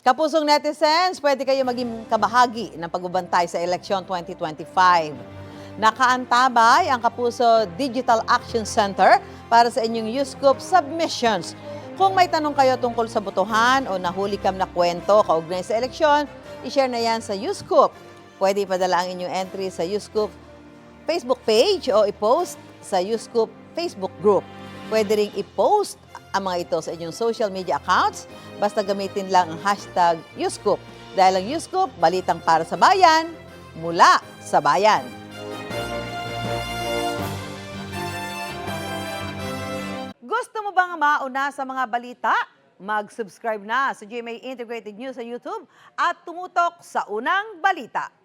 Kapusong netizens, pwede kayo maging kabahagi ng pagbabantay sa eleksyon 2025. Nakaantabay ang Kapuso Digital Action Center para sa inyong YouScoop submissions. Kung may tanong kayo tungkol sa botohan o nahuli kam na kwento kaugnay sa eleksyon, i-share na yan sa YouScoop. Pwede ipadala ang inyong entry sa YouScoop Facebook page o i-post sa YouScoop Facebook group. Pwede ring i-post ang mga ito sa inyong social media accounts, basta gamitin lang ang hashtag YouScoop. Dahil ang YouScoop, balitang para sa bayan, mula sa bayan. Gusto mo bang mauna sa mga balita? Mag-subscribe na sa GMA Integrated News sa YouTube at tumutok sa unang balita.